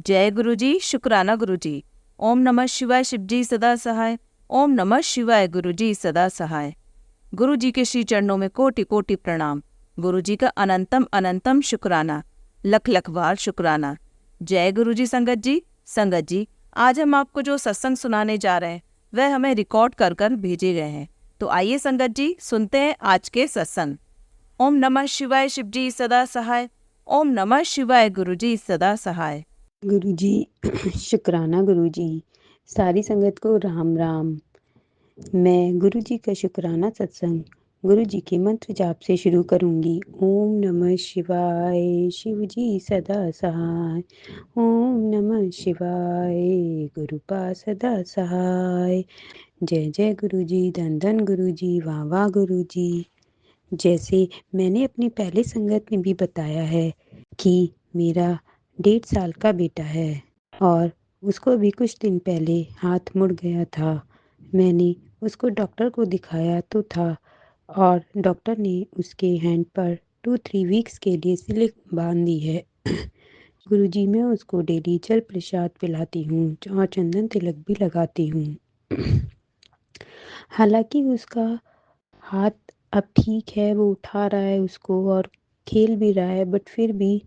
जय गुरुजी, शुक्राना गुरुजी। ओम नमः शिवाय, शिवजी सदा सहाय। ओम नमः शिवाय, गुरुजी सदा सहाय। गुरुजी के श्री चरणों में कोटि कोटि प्रणाम। गुरुजी का अनंतम अनंतम शुक्राना, लख लख बार शुक्राना। जय गुरुजी। संगत जी, आज हम आपको जो सत्संग सुनाने जा रहे हैं वह हमें रिकॉर्ड कर कर भेजे गए हैं। तो आइए संगत जी, सुनते हैं आज के सत्संग। ओम नमः शिवाय, शिवजी सदा सहाय। ओम नमः शिवाय, गुरुजी सदा सहाय। गुरुजी शुक्राना गुरुजी। सारी संगत को राम राम। मैं गुरुजी का शुक्राना सत्संग गुरुजी के मंत्र जाप से शुरू करूंगी। ओम नमः शिवाय, शिवजी सदा सहाय। ओम नमः शिवाय, गुरुपा सदा सहाय। जय जय गुरुजी, धन धन गुरुजी, वाह वाह गुरुजी। जैसे मैंने अपनी पहले संगत में भी बताया है कि मेरा 1.5 साल का बेटा है और उसको भी कुछ दिन पहले हाथ मुड़ गया था। मैंने उसको डॉक्टर को दिखाया तो था और डॉक्टर ने उसके हैंड पर 2-3 वीक्स के लिए सिलिक बांध दी है। गुरुजी, मैं उसको डेली जल प्रसाद पिलाती हूँ और चंदन तिलक भी लगाती हूँ। हालांकि उसका हाथ अब ठीक है, वो उठा रहा है उसको और खेल भी रहा है, बट फिर भी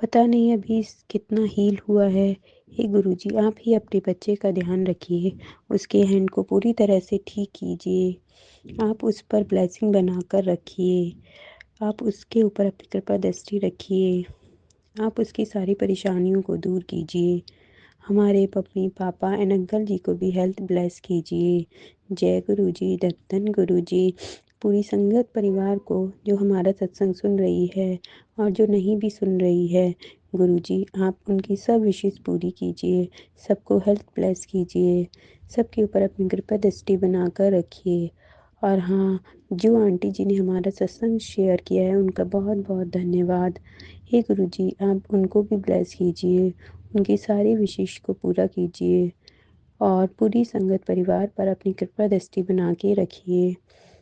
पता नहीं अभी कितना हील हुआ है। हे गुरुजी, आप ही अपने बच्चे का ध्यान रखिए, उसके हैंड को पूरी तरह से ठीक कीजिए। आप उस पर ब्लेसिंग बनाकर रखिए, आप उसके ऊपर अपनी कृपा दृष्टि रखिए, आप उसकी सारी परेशानियों को दूर कीजिए। हमारे मम्मी पापा एंड अंकल जी को भी हेल्थ ब्लेस कीजिए। जय गुरुजी, दत्तन गुरुजी। पूरी संगत परिवार को जो हमारा सत्संग सुन रही है और जो नहीं भी सुन रही है, गुरुजी आप उनकी सब विशेष पूरी कीजिए, सबको हेल्थ ब्लेस कीजिए, सबके ऊपर अपनी कृपा दृष्टि बनाकर रखिए। और हाँ, जो आंटी जी ने हमारा सत्संग शेयर किया है उनका बहुत बहुत धन्यवाद। हे गुरुजी, आप उनको भी ब्लेस कीजिए, उनकी सारी विशेष को पूरा कीजिए और पूरी संगत परिवार पर अपनी कृपा दृष्टि बना के रखिए।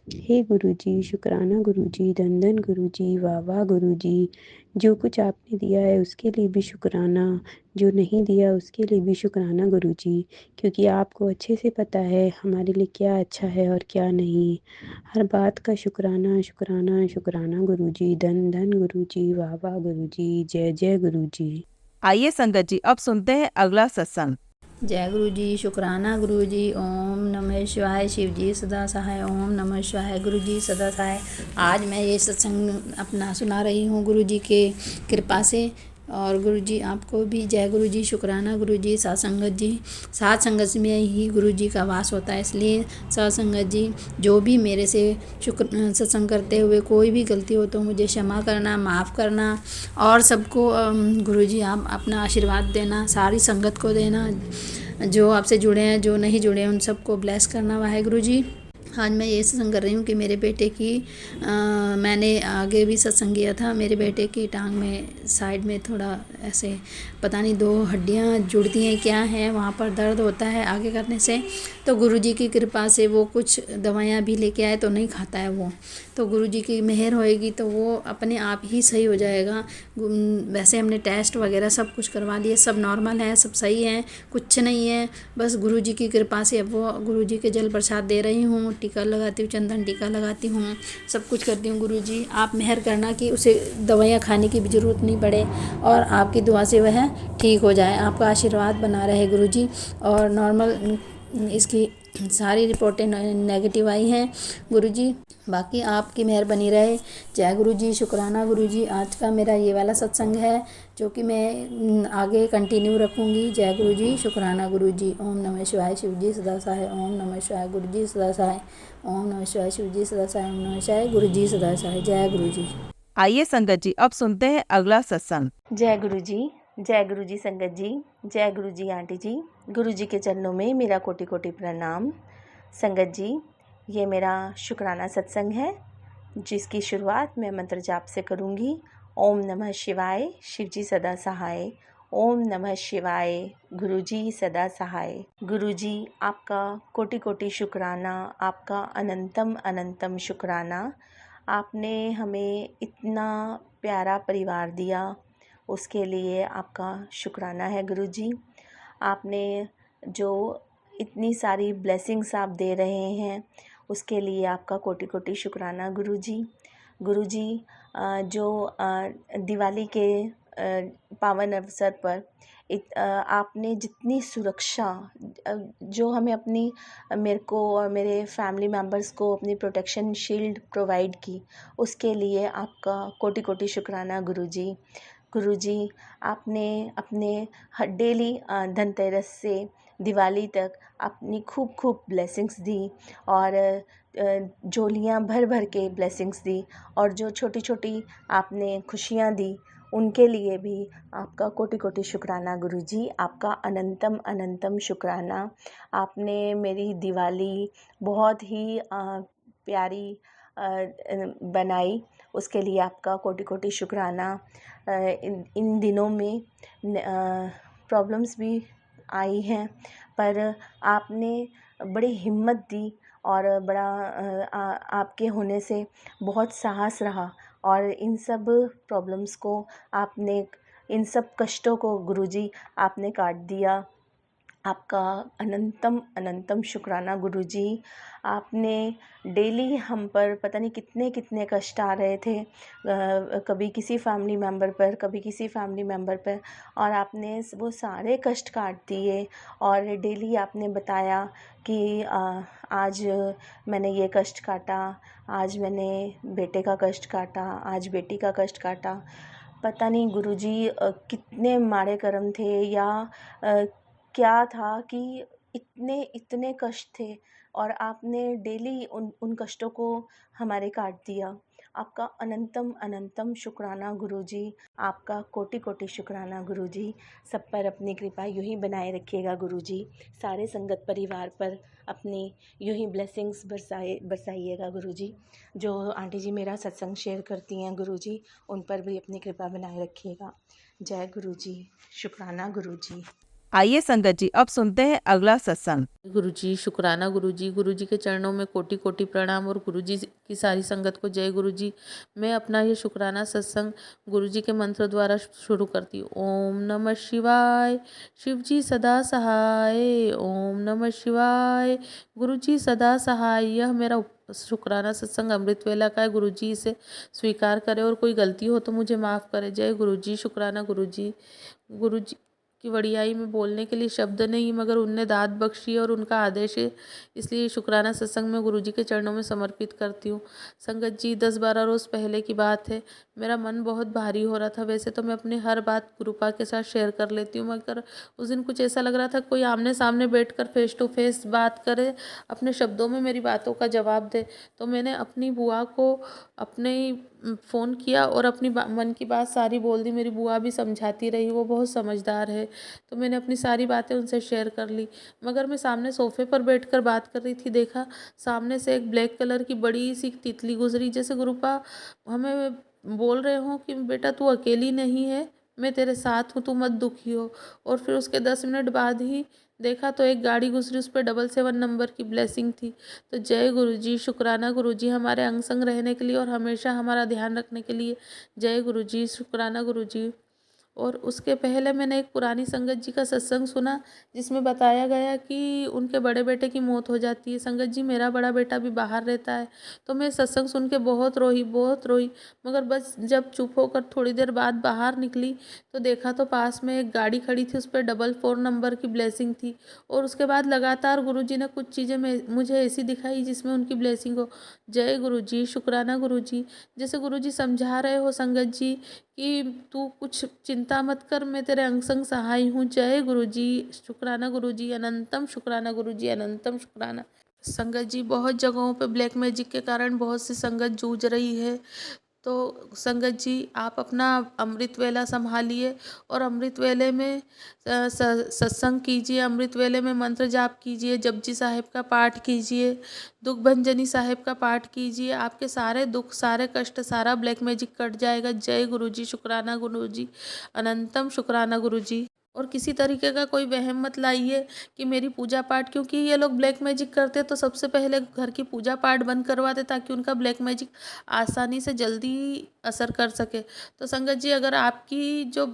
हे गुरुजी, शुक्राना गुरुजी, धन धन गुरुजी, वाह वाह गुरुजी। जो कुछ आपने दिया है उसके लिए भी शुक्राना, जो नहीं दिया उसके लिए भी शुक्राना गुरुजी, क्योंकि आपको अच्छे से पता है हमारे लिए क्या अच्छा है और क्या नहीं। हर बात का शुक्राना शुक्राना शुक्राना गुरुजी, धन धन गुरुजी, वाह वाह गुरुजी। जय जय गुरुजी। आइए संगत जी, अब सुनते हैं अगला सत्संग। जय गुरुजी, शुक्राना गुरुजी। ओम नमः शिवाय, शिवजी सदा सहाय। ओम नमः शिवाय, गुरुजी सदा सहाय। आज मैं ये सत्संग अपना सुना रही हूँ गुरुजी के कृपा से। और गुरुजी आपको भी जय गुरुजी, शुक्राना गुरुजी। साथ संगत जी, साथ संगत में ही गुरुजी का वास होता है, इसलिए साथ संगत जी जो भी मेरे से सत्संग करते हुए कोई भी गलती हो तो मुझे क्षमा करना, माफ़ करना। और सबको गुरुजी आप अपना आशीर्वाद देना, सारी संगत को देना, जो आपसे जुड़े हैं जो नहीं जुड़े हैं उन सबको ब्लेस करना। वाहेगुरु जी। आज मैं ये सत्संग कर रही हूँ कि मेरे बेटे की मैंने आगे भी सत्संग किया था, मेरे बेटे की टांग में साइड में थोड़ा ऐसे पता नहीं 2 हड्डियाँ जुड़ती हैं क्या हैं, वहाँ पर दर्द होता है आगे करने से। तो गुरुजी की कृपा से वो कुछ दवाइयाँ भी लेके आए तो नहीं खाता है वो, तो गुरुजी की मेहर होएगी तो वो अपने आप ही सही हो जाएगा। वैसे हमने टेस्ट वगैरह सब कुछ करवा लिए, सब नॉर्मल है, सब सही है, कुछ नहीं है। बस गुरुजी की कृपा से अब वो गुरुजी के जल प्रसाद दे रही हूँ, टीका लगाती हूँ, चंदन टीका लगाती हूँ, सब कुछ करती हूँ। गुरुजी आप मेहर करना कि उसे दवाइयाँ खाने की भी ज़रूरत नहीं पड़े और आपकी दुआ से वह ठीक हो जाए। आपका आशीर्वाद बना रहे गुरुजी। और नॉर्मल इसकी सारी रिपोर्टें नेगेटिव आई हैं गुरुजी, बाकी आपकी मेहर बनी रहे। जय गुरुजी, शुक्राना गुरुजी। आज का मेरा ये वाला सत्संग है जो कि मैं आगे कंटिन्यू रखूँगी। जय गुरुजी, शुक्राना गुरुजी। ओम नमः शिवाय, शिवजी सदा सहाय। ओम नमः शिवाय, गुरुजी सदा सहाय। ओम नमः शिवाय, शिवजी सदा सहाय। ओम नमः शिवाय, गुरुजी सदा सहाय। जय गुरुजी। आइए संगत जी, अब सुनते हैं अगला सत्संग। जय गुरुजी संगत जी, जय गुरुजी आंटी जी। गुरुजी के चरणों में मेरा कोटि कोटि प्रणाम। संगत जी, ये मेरा शुक्राना सत्संग है जिसकी शुरुआत मैं मंत्र जाप से करूँगी। ओम नमः शिवाय, शिवजी सदा सहाय। ओम नमः शिवाय, गुरुजी सदा सहाय। गुरुजी आपका कोटि कोटि शुक्राना, आपका अनंतम अनंतम शुक्राना। आपने हमें इतना प्यारा परिवार दिया, उसके लिए आपका शुक्राना है गुरुजी। आपने जो इतनी सारी ब्लेसिंग्स आप दे रहे हैं उसके लिए आपका कोटि कोटि शुक्राना गुरुजी। गुरुजी जो दिवाली के पावन अवसर पर आपने जितनी सुरक्षा जो हमें अपनी मेरे को और मेरे फैमिली मेम्बर्स को अपनी प्रोटेक्शन शील्ड प्रोवाइड की, उसके लिए आपका कोटि कोटि शुक्राना गुरुजी। गुरुजी आपने अपने डेली धनतेरस से दिवाली तक अपनी खूब खूब ब्लेसिंग्स दी और झोलियाँ भर भर के ब्लेसिंग्स दी, और जो छोटी छोटी आपने खुशियाँ दी उनके लिए भी आपका कोटि कोटि शुक्राना गुरुजी। आपका अनंतम अनंतम शुक्राना। आपने मेरी दिवाली बहुत ही प्यारी बनाई, उसके लिए आपका कोटि कोटि शुक्राना। इन दिनों में प्रॉब्लम्स भी आई हैं, पर आपने बड़ी हिम्मत दी और बड़ा आपके होने से बहुत साहस रहा, और इन सब प्रॉब्लम्स को आपने, इन सब कष्टों को गुरुजी आपने काट दिया। आपका अनंतम अनंतम शुक्राना गुरुजी। आपने डेली हम पर पता नहीं कितने कितने कष्ट आ रहे थे, कभी किसी फैमिली मेम्बर पर, कभी किसी फैमिली मेम्बर पर, और आपने वो सारे कष्ट काट दिए। और डेली आपने बताया कि आज मैंने ये कष्ट काटा, आज मैंने बेटे का कष्ट काटा, आज बेटी का कष्ट काटा। पता नहीं गुरुजी कितने माड़े कर्म थे, या क्या था कि इतने इतने कष्ट थे, और आपने डेली उन कष्टों को हमारे काट दिया। आपका अनंतम अनंतम शुक्राना गुरुजी। आपका कोटि कोटि शुक्राना गुरुजी। सब पर अपनी कृपा यूं ही बनाए रखिएगा गुरुजी। सारे संगत परिवार पर अपनी यूं ही ब्लेसिंग्स बरसाइएगा गुरुजी। जो आंटी जी मेरा सत्संग शेयर करती हैं गुरुजी, उन पर भी अपनी कृपा बनाए रखिएगा। जय गुरुजी। शुक्राना गुरुजी। आइए संगत जी, अब सुनते हैं अगला सत्संग। गुरुजी शुक्राना गुरुजी। गुरुजी के चरणों में कोटि कोटि प्रणाम और गुरुजी की सारी संगत को जय गुरुजी। मैं अपना ये शुक्राना सत्संग गुरुजी के मंत्र द्वारा शुरू करती हूँ। ओम नमः शिवाय, शिवजी सदा सहाय। ओम नमः शिवाय, गुरुजी सदा सहाय। यह मेरा शुक्राना सत्संग अमृत वेला का है। गुरुजी इसे स्वीकार करे और कोई गलती हो तो मुझे माफ़ करे। जय गुरुजी। शुक्राना गुरुजी। गुरुजी की वड़ियाई में बोलने के लिए शब्द नहीं, मगर उनने दात बख्शी और उनका आदेश है, इसलिए शुक्राना सत्संग में गुरुजी के चरणों में समर्पित करती हूँ। संगत जी 10-12 रोज़ पहले की बात है, मेरा मन बहुत भारी हो रहा था। वैसे तो मैं अपनी हर बात गुरुपा के साथ शेयर कर लेती हूँ, मगर उस दिन कुछ ऐसा लग रहा था कोई आमने सामने बैठकर फेस टू फेस बात करे, अपने शब्दों में मेरी बातों का जवाब दे। तो मैंने अपनी बुआ को अपने फ़ोन किया और अपनी मन की बात सारी बोल दी। मेरी बुआ भी समझाती रही, वो बहुत समझदार है, तो मैंने अपनी सारी बातें उनसे शेयर कर ली। मगर मैं सामने सोफ़े पर बैठकर बात कर रही थी, देखा सामने से एक ब्लैक कलर की बड़ी सी तितली गुजरी, जैसे गुरुपा हमें बोल रहे हो कि बेटा तू अकेली नहीं है, मैं तेरे साथ हूँ, तू मत दुखी हो। और फिर उसके 10 मिनट बाद ही देखा तो एक गाड़ी गुजरी, उस पर 77 नंबर की ब्लेसिंग थी। तो जय गुरुजी। शुक्राना गुरुजी हमारे अंग संग रहने के लिए और हमेशा हमारा ध्यान रखने के लिए। जय गुरुजी। शुक्राना गुरुजी। और उसके पहले मैंने एक पुरानी संगत जी का सत्संग सुना, जिसमें बताया गया कि उनके बड़े बेटे की मौत हो जाती है। संगत जी मेरा बड़ा बेटा भी बाहर रहता है, तो मैं सत्संग सुन के बहुत रोई। मगर बस जब चुप होकर थोड़ी देर बाद बाहर निकली तो देखा तो पास में एक गाड़ी खड़ी थी, उस पर 44 नंबर की ब्लेसिंग थी। और उसके बाद लगातार गुरुजी ने कुछ चीज़ें मुझे ऐसी दिखाई जिसमें उनकी ब्लेसिंग हो। जय गुरुजी। शुक्राना गुरुजी। जैसे गुरुजी समझा रहे हो संगत जी कि तू कुछ चिंता मत कर, मैं तेरे अंग संग सहाय हूँ। जय गुरुजी। शुक्राना गुरुजी। अनंतम शुक्राना गुरुजी। अनंतम शुक्राना। संगत जी बहुत जगहों पे ब्लैक मैजिक के कारण बहुत सी संगत जूझ रही है, तो संगत जी आप अपना अमृत वेला संभालिए और अमृत वेले में सत्संग कीजिए, अमृत वेले में मंत्र जाप कीजिए, जपजी साहिब का पाठ कीजिए, दुख भंजनी साहिब का पाठ कीजिए। आपके सारे दुख, सारे कष्ट, सारा ब्लैक मैजिक कट जाएगा। जय गुरुजी। शुक्राना गुरुजी। अनंतम शुक्राना गुरुजी। और किसी तरीके का कोई वहम मत लाइए कि मेरी पूजा पाठ, क्योंकि ये लोग ब्लैक मैजिक करते हैं तो सबसे पहले घर की पूजा पाठ बंद करवाते ताकि उनका ब्लैक मैजिक आसानी से जल्दी असर कर सके। तो संगत जी, अगर आपकी जो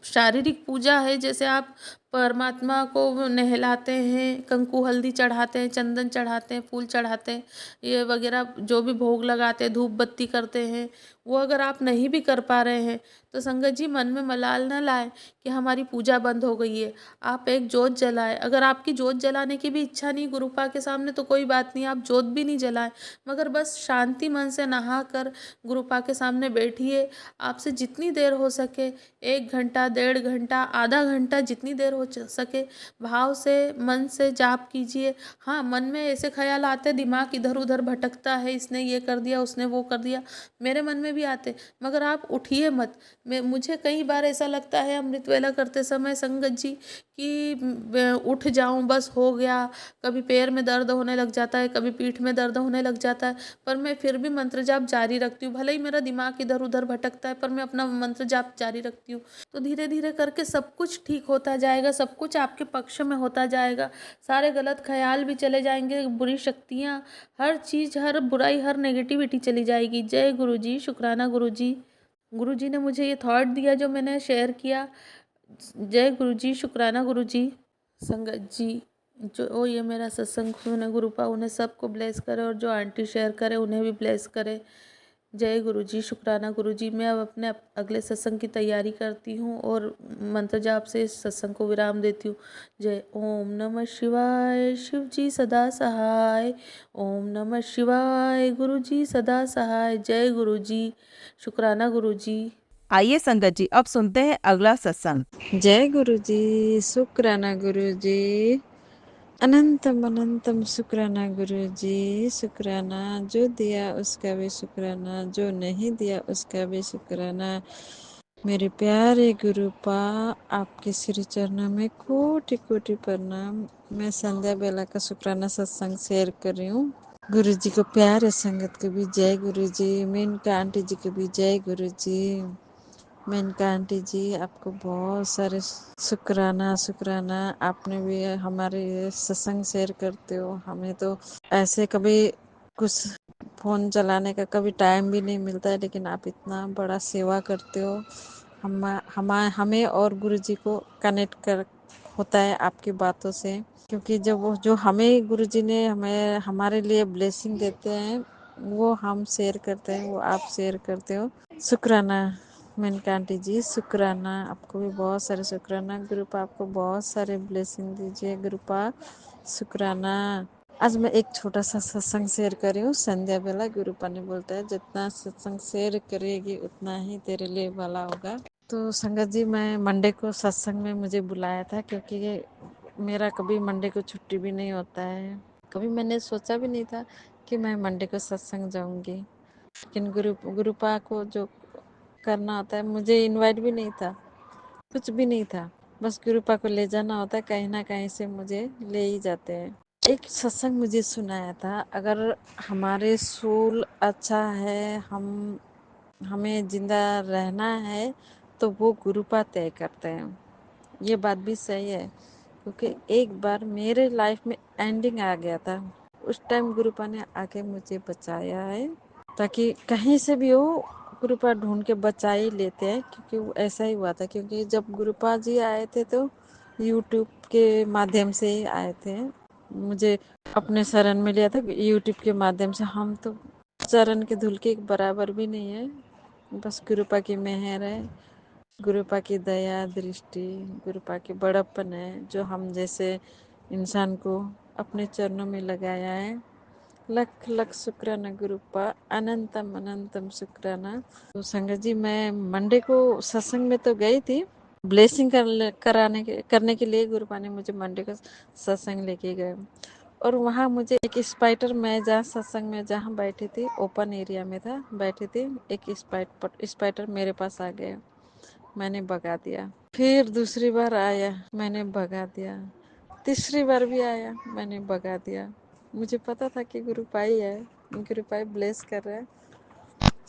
शारीरिक पूजा है, जैसे आप परमात्मा को नहलाते हैं, कंकु हल्दी चढ़ाते हैं, चंदन चढ़ाते हैं, फूल चढ़ाते हैं, ये वगैरह जो भी भोग लगाते हैं, धूप बत्ती करते हैं, वो अगर आप नहीं भी कर पा रहे हैं तो संगत जी मन में मलाल न लाएं कि हमारी पूजा बंद हो गई है। आप एक जोत जलाएं। अगर आपकी जोत जलाने की भी इच्छा नहीं गुरुपा के सामने तो कोई बात नहीं, आप जोत भी नहीं जलाएं, मगर बस शांति मन से नहा कर गुरुपा के सामने बैठिए। आपसे जितनी देर हो सके, 1 घंटा, 1.5 घंटा, आधा घंटा, जितनी देर हो सके भाव से मन से जाप कीजिए। हाँ, मन में ऐसे ख्याल आते, दिमाग इधर उधर भटकता है, इसने ये कर दिया, उसने वो कर दिया, मेरे मन में भी आते, मगर आप उठिए मत। मुझे कई बार ऐसा लगता है अमृत वेला करते समय संगत जी कि उठ जाऊं, बस हो गया। कभी पैर में दर्द होने लग जाता है, कभी पीठ में दर्द होने लग जाता है, पर मैं फिर भी मंत्र जाप जारी रखती हूँ। भले ही मेरा दिमाग इधर उधर भटकता है पर मैं अपना मंत्र जाप जारी रखती हूँ। तो धीरे धीरे करके सब कुछ ठीक होता जाएगा, सब कुछ आपके पक्ष में होता जाएगा। सारे गलत ख्याल भी चले जाएंगे, बुरी शक्तियाँ, हर चीज़, हर बुराई, हर नेगेटिविटी चली जाएगी। जय गुरु जी, शुक्राना गुरु जी। गुरु जी ने मुझे ये थॉट दिया जो मैंने शेयर किया। जय गुरु जी, शुक्राना गुरु जी। संगत जी, जो ये मेरा सत्संग सुने गुरुपा उन्हें सबको ब्लेस करे, और जो आंटी शेयर करे उन्हें भी ब्लेस करे। जय गुरु जी, शुक्राना गुरु जी। मैं अब अपने अगले सत्संग की तैयारी करती हूँ और मंत्र जाप से इस सत्संग को विराम देती हूँ। जय ओम नमः शिवाय, शिव जी सदा सहाय। ओम नमः शिवाय, गुरु जी सदा सहाय। जय गुरु जी, शुक्राना गुरु जी। आइए संगत जी, अब सुनते हैं अगला सत्संग। जय गुरु जी, शुक्राना गुरु जी, अनंतम अनंतम शुक्राना गुरु जी, शुक्राना। जो दिया उसका भी शुक्राना, जो नहीं दिया उसका भी शुक्राना। मेरे प्यारे गुरुपा, आपके श्री चरणों में कोटि कोटि प्रणाम। मैं संध्या बेला का शुक्राना सत्संग शेयर कर रही हूँ। गुरु जी को प्यारे संगत को भी जय गुरु जी, मेनका आंटी जी को भी जय गुरु जी। मेनका आंटी जी, आपको बहुत सारे शुक्राना शुक्राना। आपने भी हमारे सत्संग शेयर करते हो। हमें तो ऐसे कभी कुछ फ़ोन चलाने का कभी टाइम भी नहीं मिलता है, लेकिन आप इतना बड़ा सेवा करते हो। हमें और गुरु जी को कनेक्ट कर होता है आपकी बातों से, क्योंकि जब वो जो हमें गुरु जी ने हमें हमारे लिए ब्लेसिंग देते हैं वो हम शेयर करते हैं, वो आप शेयर करते हो। शुक्राना मेनका आंटी जी, शुक्राना। आपको भी बहुत सारे शुक्राना। गुरुपा आपको बहुत सारे ब्लेसिंग दीजिए गुरुपा, शुक्राना। आज मैं एक छोटा सा सत्संग शेयर कर रही हूँ संध्या बेला। गुरुपा ने बोलता है जितना सत्संग शेयर करेगी उतना ही तेरे लिए भला होगा। तो संगत जी, मैं मंडे को सत्संग में मुझे बुलाया था, क्योंकि मेरा कभी मंडे को छुट्टी भी नहीं होता है। कभी मैंने सोचा भी नहीं था कि मैं मंडे को सत्संग जाऊंगी, लेकिन गुरुपा को जो करना होता है, मुझे इनवाइट भी नहीं था, कुछ भी नहीं था, बस गुरुपा को ले जाना होता है, कहीं ना कहीं से मुझे ले ही जाते हैं। एक सत्संग मुझे सुनाया था, अगर हमारे सोल अच्छा है, हमें जिंदा रहना है तो वो गुरुपा तय करते हैं। ये बात भी सही है, क्योंकि एक बार मेरे लाइफ में एंडिंग आ गया था, उस टाइम गुरुपा ने आके मुझे बचाया है। ताकि कहीं से भी हो गुरुपा ढूंढ के बचा ही लेते हैं, क्योंकि वो ऐसा ही हुआ था। क्योंकि जब गुरुपा जी आए थे तो यूट्यूब के माध्यम से ही आए थे, मुझे अपने शरण में लिया था यूट्यूब के माध्यम से। हम तो चरण के धूल के बराबर भी नहीं है, बस गुरुपा की मेहर है, गुरुपा की दया दृष्टि, गुरुपा की बड़प्पन है, जो हम जैसे इंसान को अपने चरणों में लगाया है। लख लख शुक्राना गुरुपा, अनंतम अनंतम शुक्राना। तो संगत जी, मैं मंडे को सत्संग में तो गई थी, ब्लेसिंग करने के लिए गुरुपा ने मुझे मंडे को सत्संग लेके गए। और वहाँ मुझे एक स्पाइटर, मैं जहाँ सत्संग में जहाँ बैठी थी, ओपन एरिया में था, बैठी थी, एक स्पाइटर मेरे पास आ गया, मैंने भगा दिया। फिर दूसरी बार आया, मैंने भगा दिया। तीसरी बार भी आया, मैंने भगा दिया। मुझे पता था कि गुरुपा ही है, गुरुपा ब्लेस कर रहा है।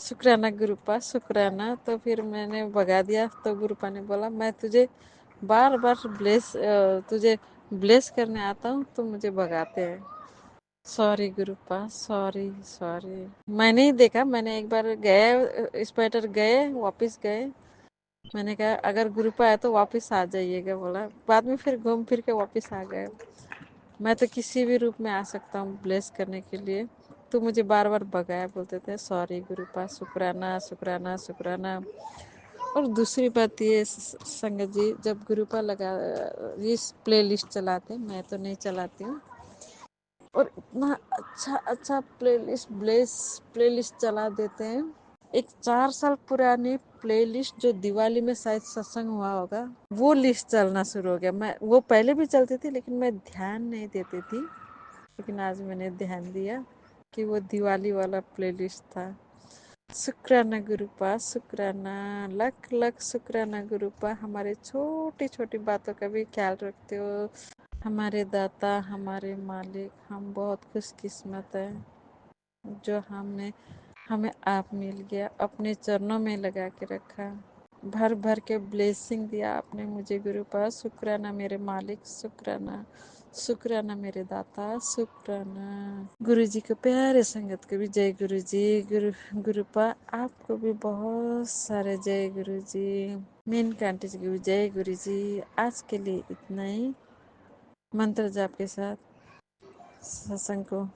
शुक्राना गुरुपा, शुक्राना। तो फिर मैंने भगा दिया, तो गुरुपा ने बोला मैं तुझे बार बार तुझे ब्लेस करने आता हूँ तो मुझे भगाते हैं। Sorry गुरुपा, sorry sorry. मैं नहीं देखा, मैंने एक बार गए स्पेटर गए वापस गए, मैंने कहा अगर ग्रुप आया तो वापस आ जाइएगा बोला, बाद में फिर घूम फिर के वापस आ गए। मैं तो किसी भी रूप में आ सकता हूँ ब्लेस करने के लिए, तो मुझे बार बार भगाया, बोलते थे सॉरी गुरुपा, शुक्राना शुक्राना शुक्राना। और दूसरी बात ये संगत जी, जब गुरुपा लगा इस प्ले लिस्ट चलाते, मैं तो नहीं चलाती हूँ, और इतना अच्छा अच्छा प्ले लिस्ट चला देते हैं। एक 4 साल पुरानी प्लेलिस्ट जो दिवाली में शायद सत्संग हुआ होगा, वो लिस्ट चलना शुरू हो गया। मैं वो पहले भी चलती थी लेकिन मैं ध्यान नहीं देती थी, लेकिन आज मैंने ध्यान दिया कि वो दिवाली वाला प्लेलिस्ट था। शुक्राना गुरुपा, शुक्राना, लख लख शुक्राना गुरुपा, हमारे छोटी छोटी बातों का भी ख्याल रखते हो। हमारे दाता, हमारे मालिक, हम बहुत खुशकिस्मत हैं जो हमें आप मिल गया, अपने चरणों में लगा के रखा, भर भर के ब्लेसिंग दिया आपने मुझे गुरुपा। शुक्राना मेरे मालिक, शुक्राना, शुक्राना मेरे दाता, शुक्राना। गुरु जी के प्यारे संगत को भी जय गुरु जी। गुरुपा आपको भी बहुत सारे जय गुरु जी। मेनका आंटी जी को भी जय गुरु जी। आज के लिए इतना ही। मंत्र जाप के साथ सत्संग को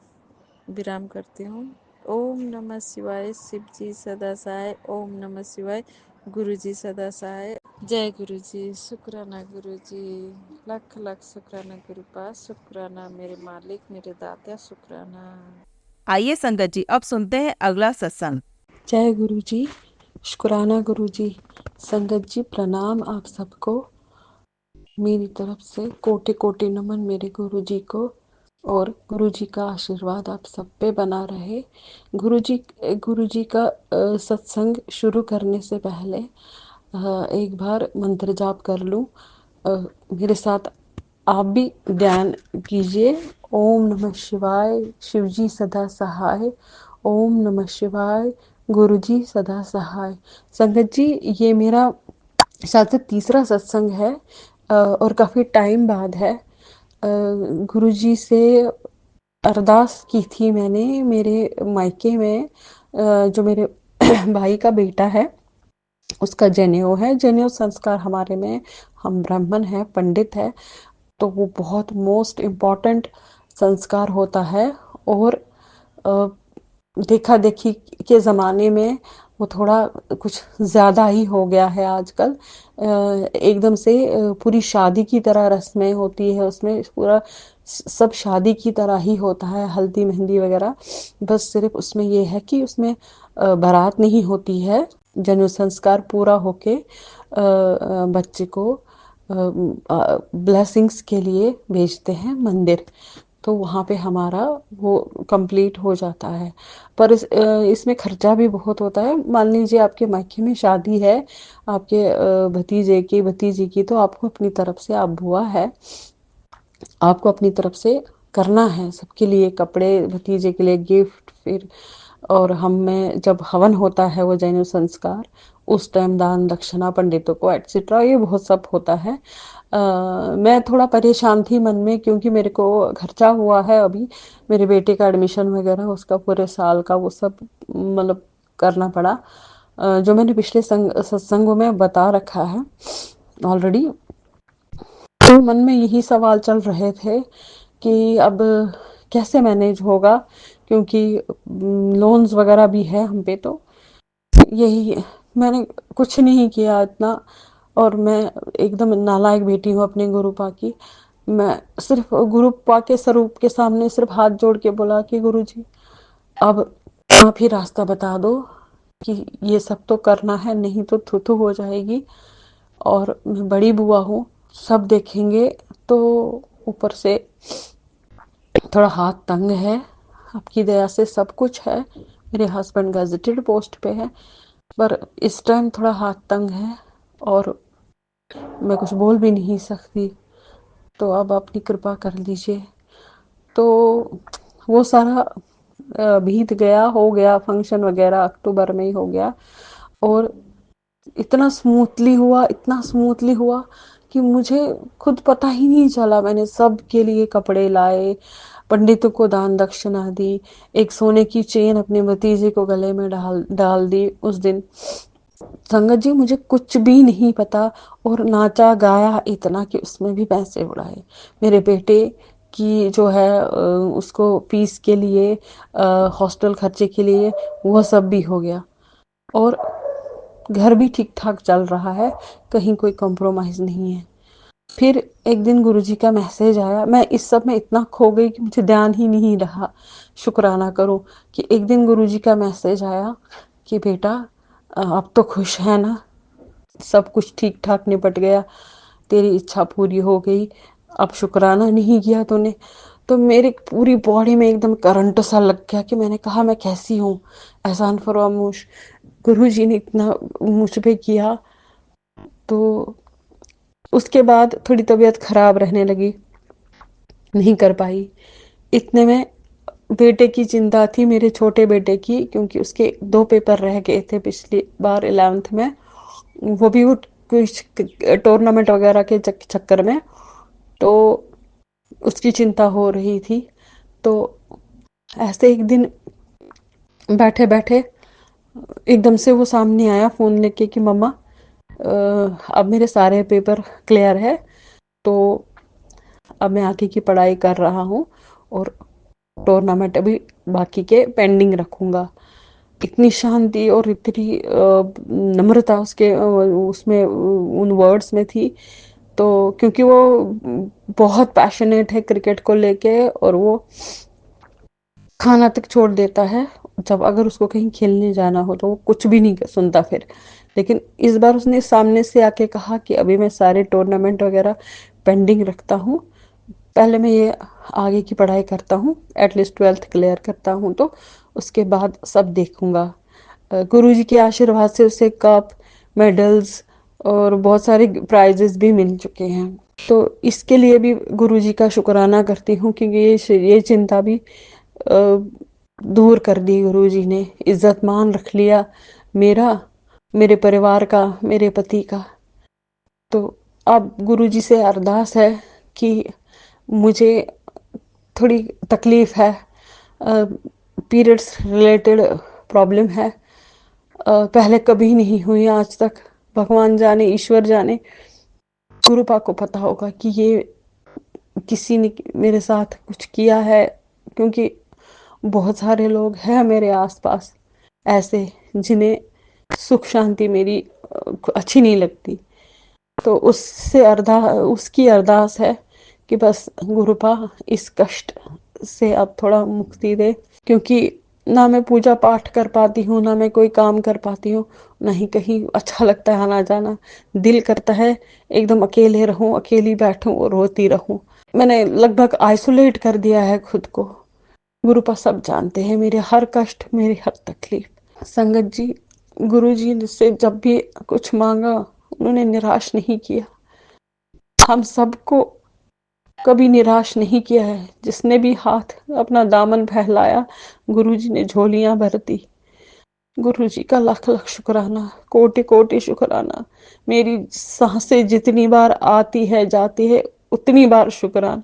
विराम करती हूँ। ओम नमः शिवाय, शिव जी सदा सहाय। ओम नमः शिवाय, गुरु जी सदा सहाय। जय गुरु जी। शुक्राना गुरु जी, लख लख शुक्राना गुरुपा, शुक्राना मेरे मालिक, मेरे दाता, शुक्राना। आइए संगत जी, अब सुनते हैं अगला सत्संग। जय गुरु जी, शुक्राना गुरु जी। संगत जी प्रणाम आप सबको, मेरी तरफ से कोटि कोटि नमन मेरे गुरु जी को, और गुरु जी का आशीर्वाद आप सब पे बना रहे। गुरु जी का सत्संग शुरू करने से पहले एक बार मंत्र जाप कर लूं। मेरे साथ आप भी ध्यान कीजिए। ओम नमः शिवाय, शिव जी सदा सहाय। ओम नमः शिवाय, गुरु जी सदा सहाय। संगत जी, ये मेरा शायद से तीसरा सत्संग है, और काफ़ी टाइम बाद है। गुरुजी से अरदास की थी मैंने मेरे मायके में। जो मेरे भाई का बेटा है उसका जनेऊ है, जनेऊ संस्कार हमारे में, हम ब्राह्मण हैं, पंडित है, तो वो बहुत मोस्ट इम्पॉर्टेंट संस्कार होता है। और देखा देखी के ज़माने में वो थोड़ा कुछ ज़्यादा ही हो गया है आजकल। एकदम से पूरी शादी की तरह रस्में होती है उसमें, पूरा सब शादी की तरह ही होता है, हल्दी मेहंदी वगैरह। बस सिर्फ उसमें ये है कि उसमें बारात नहीं होती है, जनेऊ संस्कार पूरा होके बच्चे को ब्लेसिंग्स के लिए भेजते हैं मंदिर, तो वहाँ पे हमारा वो कंप्लीट हो जाता है। पर इसमें खर्चा भी बहुत होता है। मान लीजिए आपके मायके में शादी है आपके भतीजे की भतीजी की, तो आपको अपनी तरफ से, आप बुआ है, आपको अपनी तरफ से करना है सबके लिए कपड़े, भतीजे के लिए गिफ्ट, फिर और हम में जब हवन होता है वो जैन संस्कार, उस टाइम दान दक्षिणा पंडितों को एटसेट्रा, ये बहुत सब होता है। मैं थोड़ा परेशान थी मन में, क्योंकि मेरे को खर्चा हुआ है अभी, मेरे बेटे का एडमिशन वगैरह, उसका पूरे साल का वो सब मतलब करना पड़ा, जो मैंने पिछले सत्संगों में बता रखा है ऑलरेडी। तो मन में यही सवाल चल रहे थे कि अब कैसे मैनेज होगा, क्योंकि लोन्स वगैरह भी है हम पे, तो यही मैंने कुछ नहीं किया इतना। और मैं एकदम नालायक बेटी हूँ अपने गुरुपा की। मैं सिर्फ गुरुपा के स्वरूप के सामने सिर्फ हाथ जोड़ के बोला कि गुरुजी अब आप ही रास्ता बता दो कि ये सब तो करना है, नहीं तो थू हो जाएगी, और मैं बड़ी बुआ हूँ, सब देखेंगे। तो ऊपर से थोड़ा हाथ तंग है, आपकी दया से सब कुछ है, मेरे हस्बैंड गजेटेड पोस्ट पे है, पर इस टाइम थोड़ा हाथ तंग है और मैं कुछ बोल भी नहीं सकती। तो अब अपनी कृपा कर लीजिए। तो वो सारा बीत गया, हो गया, फंक्शन वगैरह अक्टूबर में ही हो गया, और इतना स्मूथली हुआ, इतना स्मूथली हुआ कि मुझे खुद पता ही नहीं चला। मैंने सबके लिए कपड़े लाए, पंडितों को दान दक्षिणा दी, एक सोने की चेन अपने भतीजे को गले में डाल डाल दी उस दिन। संगत जी, मुझे कुछ भी नहीं पता, और नाचा गाया इतना कि उसमें भी पैसे उड़ाए। मेरे बेटे की जो है उसको फीस के लिए, हॉस्टल खर्चे के लिए, वो सब भी हो गया। और घर भी ठीक ठाक चल रहा है, कहीं कोई कॉम्प्रोमाइज नहीं है। फिर एक दिन गुरुजी का मैसेज आया। मैं इस सब में इतना खो गई कि मुझे ध्यान ही नहीं रहा, शुक्राना करो कि एक दिन गुरुजी का मैसेज आया कि बेटा अब तो खुश है ना, सब कुछ ठीक ठाक निपट गया, तेरी इच्छा पूरी हो गई, अब शुक्राना नहीं किया तूने। तो मेरी पूरी बॉडी में एकदम करंट सा लग गया कि मैंने कहा मैं कैसी हूँ, एहसान फरामोश। गुरुजी ने इतना मुझ पे किया। तो उसके बाद थोड़ी तबीयत खराब रहने लगी, नहीं कर पाई। इतने में बेटे की चिंता थी, मेरे छोटे बेटे की, क्योंकि उसके 2 पेपर रह गए थे पिछली बार 11th में, वो भी वो कुछ टूर्नामेंट वगैरह के चक्कर में। तो उसकी चिंता हो रही थी। तो ऐसे एक दिन बैठे बैठे एकदम से वो सामने आया फ़ोन लेके कि मम्मा अब मेरे सारे पेपर क्लियर है, तो अब मैं आगे की पढ़ाई कर रहा हूँ और टूर्नामेंट अभी बाकी के पेंडिंग रखूँगा। इतनी शांति और इतनी नम्रता उसके उसमें उन वर्ड्स में थी। तो क्योंकि वो बहुत पैशनेट है क्रिकेट को लेके, और वो खाना तक छोड़ देता है जब अगर उसको कहीं खेलने जाना हो, तो वो कुछ भी नहीं सुनता फिर। लेकिन इस बार उसने सामने से आके कहा कि अभी मैं सारे टूर्नामेंट वगैरह पेंडिंग रखता हूँ, पहले मैं ये आगे की पढ़ाई करता हूँ, एटलीस्ट 12th क्लियर करता हूँ, तो उसके बाद सब देखूँगा। गुरुजी के आशीर्वाद से उसे कप, मेडल्स और बहुत सारे प्राइजेस भी मिल चुके हैं। तो इसके लिए भी गुरुजी का शुक्राना करती हूँ, क्योंकि ये चिंता भी दूर कर दी गुरुजी ने, इज्जत मान रख लिया मेरा, मेरे परिवार का, मेरे पति का। तो अब गुरुजी से अरदास है कि मुझे थोड़ी तकलीफ है, पीरियड्स रिलेटेड प्रॉब्लम है, पहले कभी नहीं हुई आज तक। भगवान जाने, ईश्वर जाने, गुरुपा को पता होगा कि ये किसी ने मेरे साथ कुछ किया है, क्योंकि बहुत सारे लोग हैं मेरे आसपास ऐसे जिन्हें सुख शांति मेरी अच्छी नहीं लगती। तो उसकी अरदास है कि बस गुरुपा इस कष्ट से अब थोड़ा मुक्ति दे, क्योंकि ना मैं पूजा पाठ कर पाती हूँ, ना मैं कोई काम कर पाती हूँ, ना ही कहीं अच्छा लगता है आना जाना। दिल करता है एकदम अकेले रहूं, अकेली बैठूं और रोती रहूं। मैंने लगभग आइसोलेट कर दिया है खुद को। गुरुपा सब जानते हैं मेरे हर कष्ट, मेरी हर तकलीफ। संगत जी, गुरुजी से जब भी कुछ मांगा उन्होंने निराश नहीं किया, हम सबको कभी निराश नहीं किया है। जिसने भी हाथ अपना दामन फैलाया, गुरुजी ने झोलियां भर दी। गुरुजी का लाख लाख शुक्राना, कोटि कोटि शुक्राना। मेरी सांसें जितनी बार आती है जाती है, उतनी बार शुक्राना।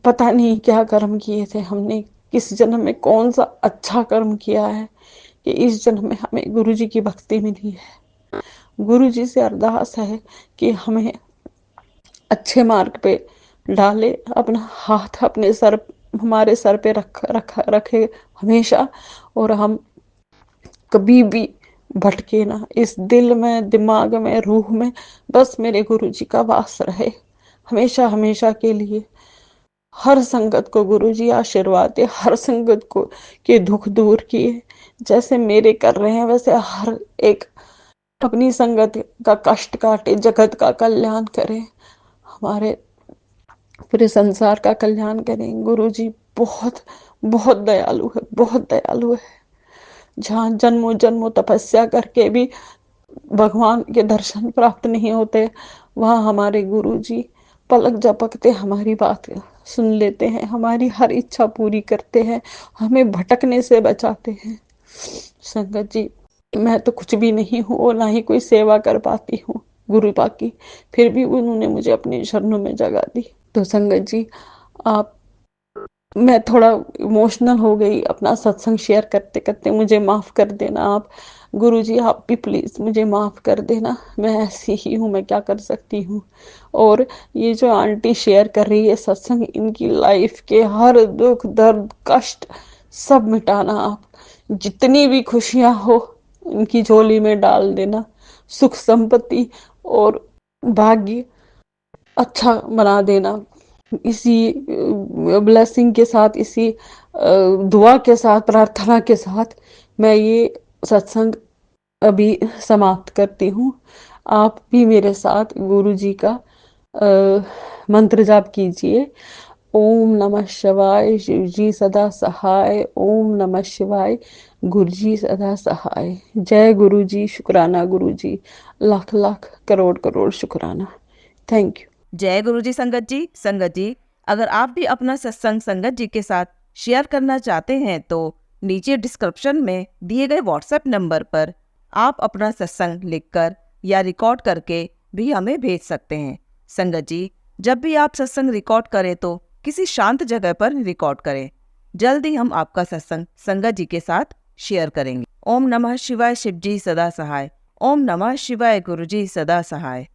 पता नहीं क्या कर्म किए थे हमने, किस जन्म में कौन सा अच्छा कर्म किया है कि इस जन्म में हमें गुरुजी की भक्ति मिली है। गुरुजी से अरदास है कि हमें अच्छे मार्ग पे डाले, अपना हाथ अपने सर, हमारे सर पे रखे हमेशा, और हम कभी भी भटके ना। इस दिल में, दिमाग में, रूह में बस मेरे गुरुजी का वास रहे हमेशा हमेशा के लिए। हर संगत को गुरुजी आशीर्वाद दे, हर संगत को के दुख दूर किए, जैसे मेरे कर रहे हैं वैसे हर एक अपनी संगत का कष्ट काटे, जगत का कल्याण करे, हमारे पूरे संसार का कल्याण करें। गुरुजी बहुत बहुत दयालु है, बहुत दयालु है। जहाँ जन्मों जन्मों तपस्या करके भी भगवान के दर्शन प्राप्त नहीं होते, वहाँ हमारे गुरुजी पलक झपकते हमारी बात सुन लेते हैं, हमारी हर इच्छा पूरी करते हैं, हमें भटकने से बचाते हैं। संगत जी, मैं तो कुछ भी नहीं हूँ और ना ही कोई सेवा कर पाती हूँ। गुरु पाक की, फिर भी उन्होंने मुझे अपने चरणों में जगह दी। तो संगत जी, आप मैं थोड़ा इमोशनल हो गई अपना सत्संग शेयर करते करते, मुझे माफ़ कर देना आप। गुरुजी आप भी प्लीज़ मुझे माफ़ कर देना, मैं ऐसी ही हूँ, मैं क्या कर सकती हूँ। और ये जो आंटी शेयर कर रही है सत्संग, इनकी लाइफ के हर दुख दर्द कष्ट सब मिटाना आप, जितनी भी खुशियाँ हो इनकी झोली में डाल देना, सुख संपत्ति और भाग्य अच्छा बना देना। इसी ब्लेसिंग के साथ, इसी दुआ के साथ, प्रार्थना के साथ मैं ये सत्संग अभी समाप्त करती हूँ। आप भी मेरे साथ गुरु जी का मंत्र जाप कीजिए। ओम नमः शिवाय, शिव जी सदा सहाय। ओम नमः शिवाय, गुरु जी सदा सहाय। जय गुरु जी, शुक्राना गुरु जी, लाख लाख करोड़ करोड़ शुक्राना। Thank you. जय गुरु जी। संगत जी, अगर आप भी अपना सत्संग संगत जी के साथ शेयर करना चाहते हैं तो नीचे डिस्क्रिप्शन में दिए गए व्हाट्सएप नंबर पर आप अपना सत्संग लिखकर या रिकॉर्ड करके भी हमें भेज सकते हैं। संगत जी, जब भी आप सत्संग रिकॉर्ड करें तो किसी शांत जगह पर रिकॉर्ड करें। जल्दी हम आपका सत्संग संगत जी के साथ शेयर करेंगे। ओम नमः शिवाय, शिव जी सदा सहाय। ओम नमः शिवाय, गुरु जी सदा सहाय।